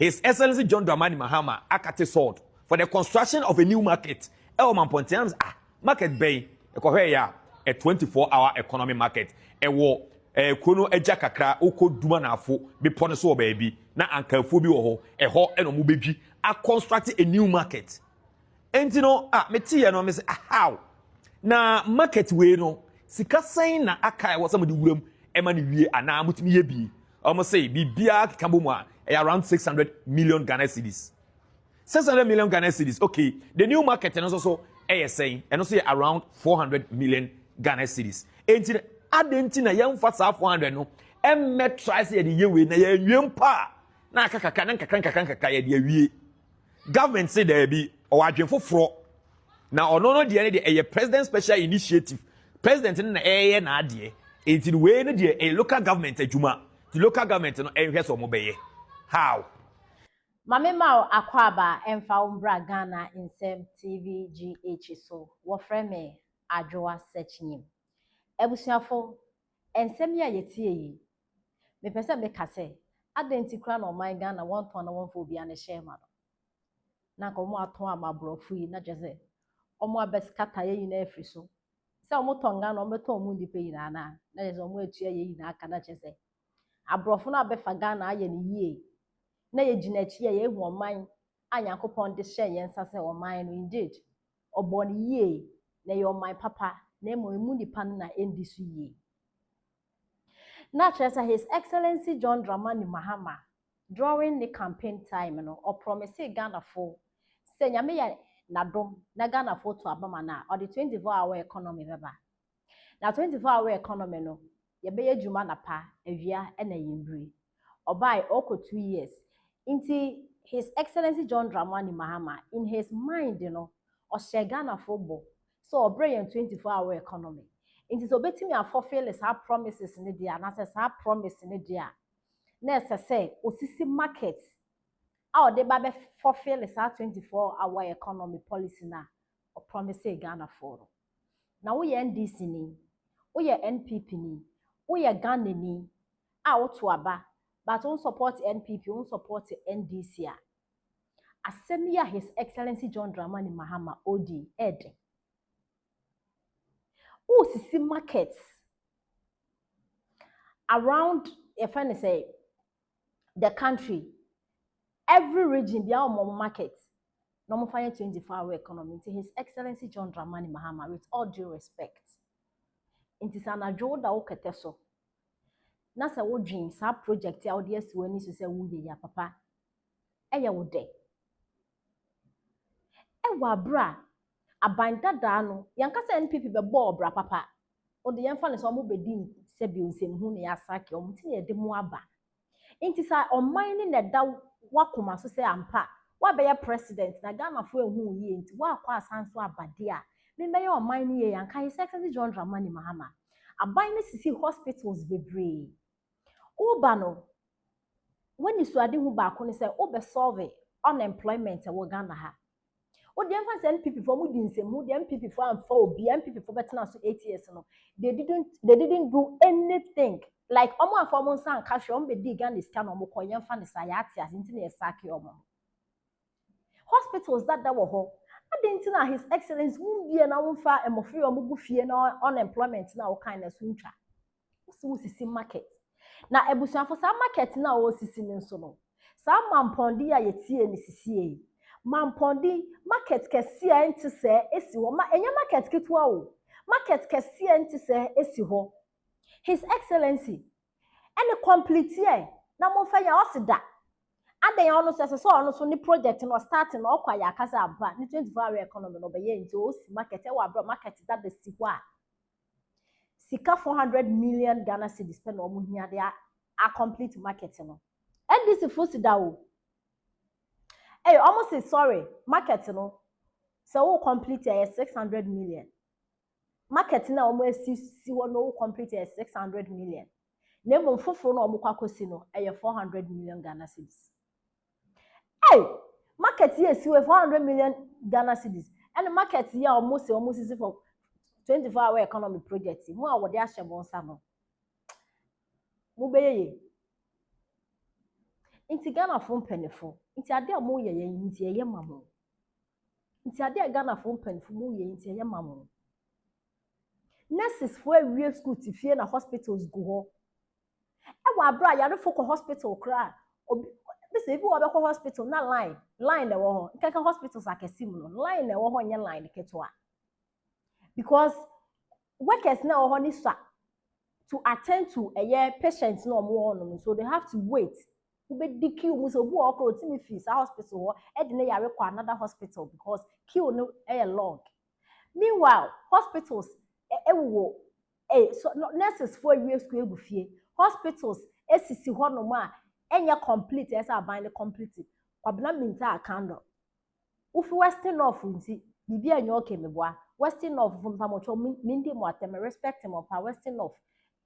His Excellency John Dramani Mahama akate sword for the construction of a new market. Mamponteng market bay a 24-hour economy market. Kono eja kakra okoduma na afo be pone so baby na ankanfo bi wo ho ho eno mo bedwi a construct a new market. Enti no meti ye no me say how na market we no sika san na aka e wo some de wuram e ma ne wie ana mutimi ye bi omo say bibia kambo mu around 600 million Ghana cedis. 600 million Ghana cedis. Okay, the new market and also saying and also around 400 million Ghana cedis. Enti Aden na yam fa 400 no try say the yewe na ya nwem pa na kakaka na kakaka ya de awie. Government say there be o adwen foforo na ono no de ne de president special initiative. President na na ade enti we ne de a local government adwuma. The local government no ehwe so mo beye. How? Mame Mao Akwaba Emfa Umbra Ghana Insem TV GH so wo frame me Adwoa searching. Ebusuafo ensem ya yetie yi. Me pese me kase adenti kra na oman Ghana won ton na won fo bia na share ma no. Na ko mo aton amabrofu yi na jese. Omo abeskata ye yi na afri so. Se omo ton Ghana omo ton mu ndipe yi na na jese omo atua ye yi na aka na jese. Abrofo na befa Ghana aye ni yie. Na ye ginachi ye hu oman Anyankopon de hye ye nsa se oman no indeed. Oboni yie na ye oman papa na emu nipa na endi su yie. Na chesa His Excellency John Dramani Mahama during the campaign time no or promise Ghana for say nyame ya nadom na Ghana for to abama na or the 24-hour economy beba. Na 24-hour economy no ye be adwuma na pa awia na yimbri. Obai oko 2 years. Inti His Excellency John Dramani Mahama in his mind or Ghana football so obrey 24-hour economy. Inti so betimi afofeel is our promises in the dia na say our promise in the dia. Na say osisi market our de ba be fulfill is our 24-hour economy policy na or promise Ghana for. Na wo ye NDC ni, wo ye NPP ni, wo ye Ghana ni, wo to aba. But on support NPP, on support NDC. Assemia His Excellency John Dramani Mahama Odi Ed. Who see markets around if I say the country, every region be our market. No more 24-hour economy. To His Excellency John Dramani Mahama, with all due respect. It is an ajo da oketeso. Na sa wo dream sa project ya odi esi wani so se wo ye ya papa eya wo de wa bra abandada no yanka se NPP be bo bra papa odi yemfa ne so mo bedi se bi nsem hu ne ya sake o mti ne de mu aba enti sa oman ni ne da wakoma so se ampa wa be ya president na Ghana fo ehu yi enti wa kwa asanso abade a me be ya oman ni ye yanka His Excellency John Dramani Mahama aban ni sisi hospitals bebre Uba no when you swadi hu ba ko ne say obe solve unemployment e wo Ghana ha o de emfa say NPP for mu di nsem mu de NPP for amfa obi NPP for betena so 8 years no they didn't do anything like omo afọ mo nsan ka hwe omo be di Ghana scan omo ko yemfa ne say ati asinti na esake omo hospitals that wo ho adenti na His Excellency mu bie na wo fa emofri omo gu fie na unemployment na wo kan na so ntwa wo sisi market na ebusuafo sa market na o sisi nso no sa mampondi ya yetie ni sisi yi mampondi market kese a enti se esi ho ma enya market ketua o market kese a enti se esi ho His Excellency any complete here na mo fa ya osida adan ya ono so ono so ni project no start na okwa ya kasa aba ni 24-hour economy no be ye enti o si market e wa bro market that the si kwa Sika 400 million Ghana cedis spend omo hia de a complete market no. NDC fosida o. Almost say sorry, market no. So we complete 600 million. Market na omo si wo no complete 600 million. Na mo foforo no omo kwakosi no 400 million Ghana cedis. Market here si 400 million Ghana cedis. And market here almost si for 24-hour economy project mu a wode ahye bonsa no mu beye Inti Ghana fo mpanifo. Inti ade a mo ye ye inti ye mamo. Inti ade a Ghana fo mpanifo mo ye inti ye mamo. Nurses for real school ti fie na hospitals go ho. E wa bra ya fo ko hospital kra. Obi say bi wo be ko hospital na line na wo ho. Nkaka hospitals akesi mu no. Line na wo ho nye line keto a. Because workers na wo ho ni sa to attend to a patients no more on, so they have to wait. Ube queue mu so bu okro timi fees hospital e de na yare kwa another hospital because queue no long. Meanwhile, hospitals so nurses for years school egufie. Hospitals esisi ho no ma enye complete esa ban the complete. Kwabna minta akando. Ufi Western of nti bibi enye oke meboa. Western of mpamocho mindi mo atem respect mo pa Western of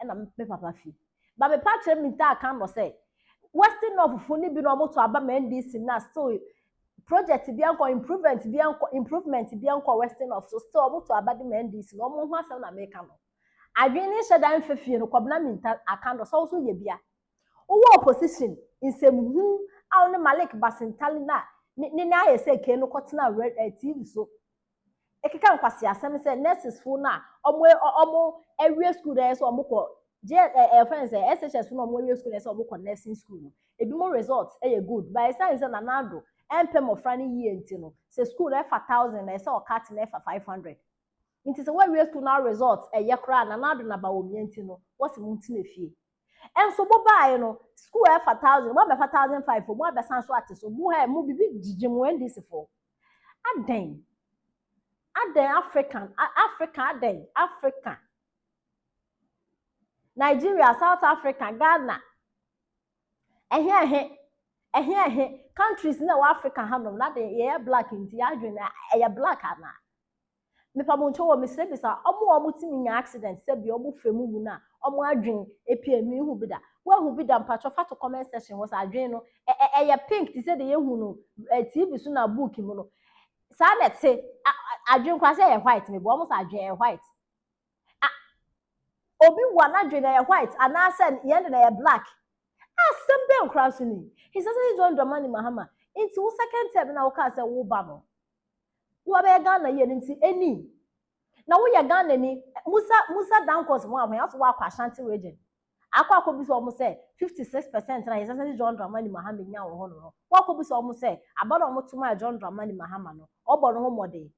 and I'm papa fi. But me patch me ta kan no say Western of funi bi no moto aba NDC na still project bi anko improvement bi anko Western of so still moto aba the NDC no mo ho asem na me kan no. Adwene hye dan fefie no kwabna me ta akando so ye bia. Owo opposition insem aw ne Malik Basintali na ne na ayese ke no kotena TV so ekeka nkwasi asem say nurses fu na omo area school there so omo ko friends SHS fu na omo area school there so omo ko nursing school ebi mo results good by science na nado empem of frani year nti no say school there for 1000 na say o cut na for 500 nti say we area school now results kra na nado na ba wo mi nti no what's mo nti na fie enso bo ba no school for 1000 mo be for 1500 mo be san so ate so mo ha mo bibi jijimo ndisi for Aden African Africa Nigeria, South Africa, Ghana countries na Africa hanom na de ye black nti adwen na black ana me pa mo ncho wo me se bisa omo timi nya accident se bi omo femu mu na omo adwen epie mi hu bida wa hu bida mpacho fa to comment section was adwen no pink ti se de ye hu no TV so na book mu no sa let say adwen kwa say white me bo omo sa adwen white obi wana adwen na white ana say ye na black asem nkra so ni he says John Dramani Mahama into second term na wo ka say wo ba no wo be Ghana ye nti eni na wo ye Ghana ni Musa Dankos mo ahwe aso wa kwa Ashanti region akwa bi so mo say 56% na he says John Dramani Mahama nya wo ho no wo bi so mo say abado mo tuma John Dramani Mahama no obo no ho mode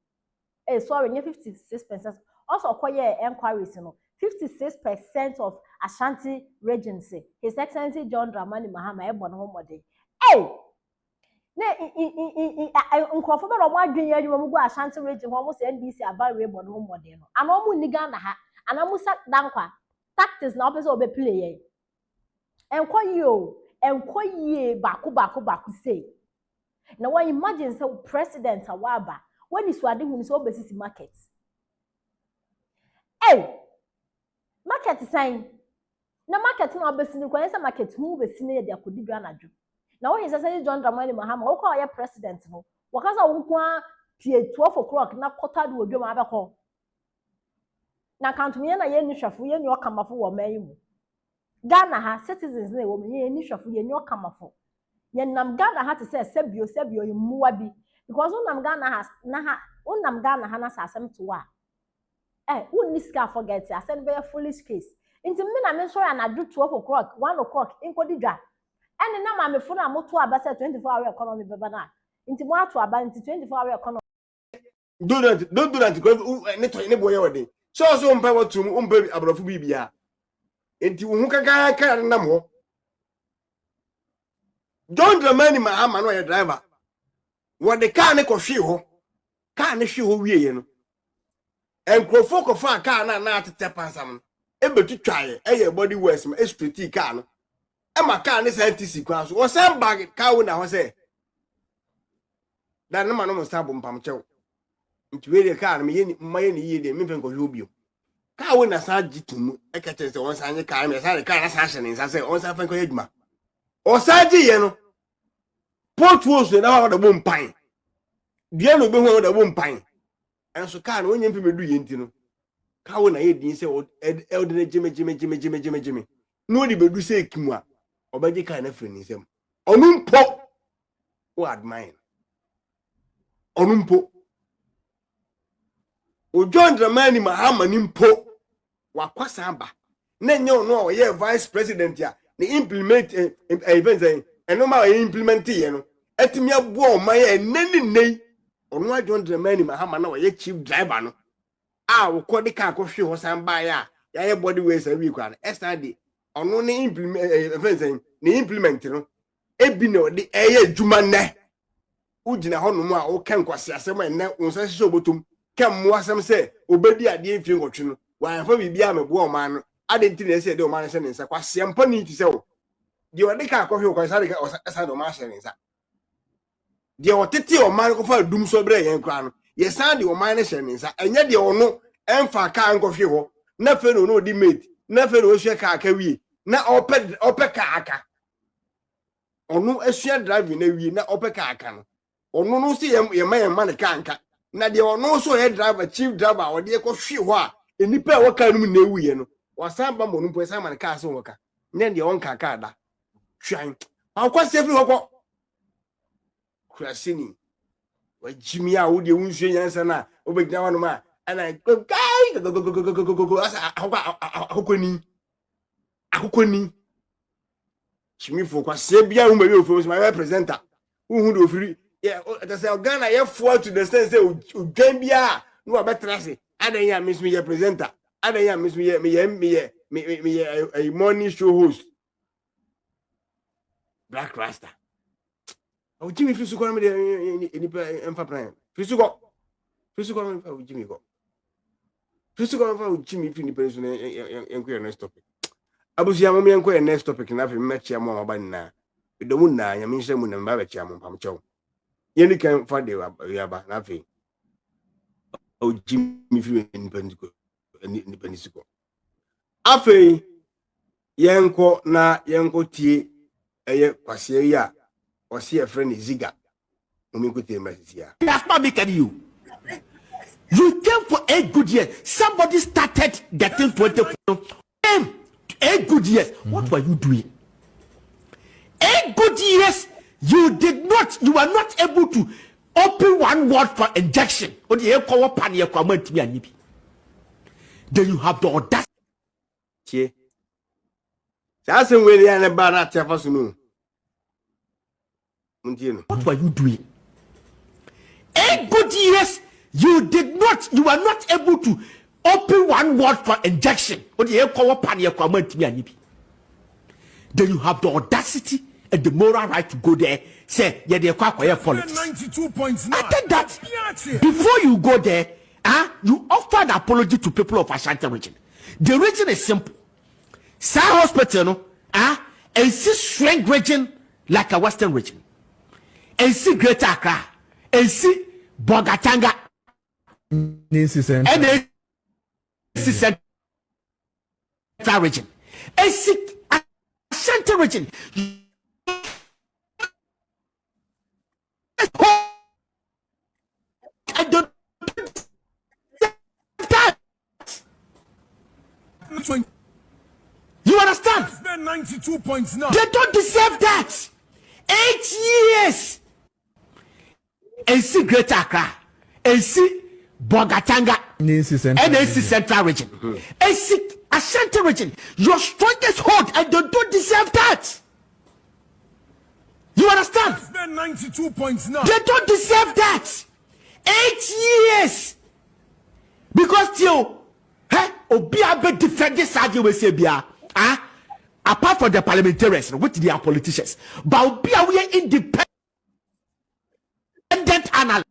sorry nye 56% also koye enquiries no 56% of Ashanti region say His Excellency John Dramani Mahama ebo no ho mode na nkofo be ro mo adwen ya adwuma mu go Ashanti region ho mo say NDC abawe ebo no ho mode no ana mo ni Ghana ha ana Musa Dankwa tactics na opese obe play ye enkoye baku say na wa imagine say president awaba when is wade hu ni so obesisi market market sign na market na obesisi ni kwanya say market hu obesisi na ye de akodi dwa anadwo na wo hisa say John Dramani Mahama wo kwa ya president no wo kasa wo kwa pie 12 o'clock na kota do odwom abekọ na kantumye na ye ni hwafo ye ni okamafo wo man mu Ghana ha citizens na wo ye ni hwafo ye ni okamafo ye nam Ghana ha te say sebio yimuwa bi because unam Ghana ha na asem to wa wonni ska forget asem be foolish case nti me na me so ya na do 12 o'clock 1 o'clock inkodi dwa ene na ma me fo na moto aba say 24 hour economy beba na nti mo ato aba nti 24 hour economy don't do that because ne boye wode so mpa watum mpa abrofo bibia nti wo hu kaka na mo John Dramani Mahama no ye driver wo de car ne ko hwe ho car ne hwe ho wieye no enkrofo ko fa car na atete pansam ebetutwae eye body west ma street car no ma car ne scientist kwa so wo san bag car wo na ho say dan no stable mpam chew nti we de car no me ni yie de me fen ko hwe bio car wo na san gitum e ka chen se won san ye car me san car na san hye ne san say won san fen ko adwuma o san gi ye no potwos na wa da bom pan bia no be hu da bom pan enso car no onye mfe medu ye nti no car wo na ye din se e de jeme no di bedu se kimu a obaje car na firi ni sem onumpo o admire onumpo o John Dramani Mahama nimpo wakwasa aba na nye ono ye vice president ya ni implement events eno ma implement ye no etimi abu o ma ye nei ono John Dramani Mahama na ye chief driver no wo ko de ka ko hwe ho san ba ya ye body ways every kwa na estadi ono ni implement events ni implement no ebi no de eye adwuma ne ugina ho no mu a wo kan kwase asem enne unsa hye obotum kam mo asem se obedi ade mfie nkotwe no wa fa bibia mebo o man no ade nti na se de o man hye ne nsa kwase ampa ni ti se wo de o de ka akɔhwe kwa sa de ka do ma hye ne nsa de o tete o man ko fa dum so bre yen kwa no ye san de o man ne hye ne nsa enye de o no emfa ka nkɔhwe ho na fe no di mate na fe no o hye ka aka wie na opɛ ka aka onu asua driving na wie na opɛ ka aka no onu no si ye ma ne ka anka na de ono so ye driver chief driver o de ko hwe ho a enipa e waka no na ewuye no wasan ba mo no po san ma ne ka so waka ne de on ka ka da hwan akwa sefri hoko krasini wa jimi a wo de wunhwe nyansa na obegina wano ma ana kai asa akokoni chimifo kwa se bia wo ma bi ofo so ma presenter wo do ofiri yeah, that's how Ghana you fall to the sense say Gambia no better say Aden ya miss me presenter Aden ya miss me a morning show host Black Rasta o Jimmy fisu ko me ni emfa plan fisu ko me fa o Jimmy ko fisu ko me fa o Jimmy fi ni person enko next topic abusia mo me enko next topic na fi me chia mo aba na edomu na nya me nhye mu na mba ba chia mo pam chew yeni kan fa de yaba na fe o Jimmy fi ni pendiko afe yenko tie eye kwase yi a o se e friend Ziga o mi ko tie message ya that's not making you came for 8 good years. Somebody started getting 20 8 good years. What were you doing? 8 good years. You were not able to open one word for injection. Then you have the audacity. That's when we are about that. What were you doing? 8 good years. You were not able to open one word for injection. Then you have the audacity and the moral right to go there. Say, yeah, they acquire politics. I think that before you go there, you offer an apology to people of Ashanti region. The region is simple. Sa hospital, and see strength region like a western region. And see Greater Accra. And see Bogatanga. And then see Central region. And see Ashanti region. I don't. You understand? 92.9. They don't deserve that. 8 years. And see Greater Accra. And see Bogatanga. And then see Central region. And see Ashanti region. Your strongest hold, and they don't deserve that. You understand? 92.9. They don't deserve that. 8 years. Because you, Obiabe defend this argument, apart from the parliamentarians, which they are politicians, but Obiabe we are independent analyst.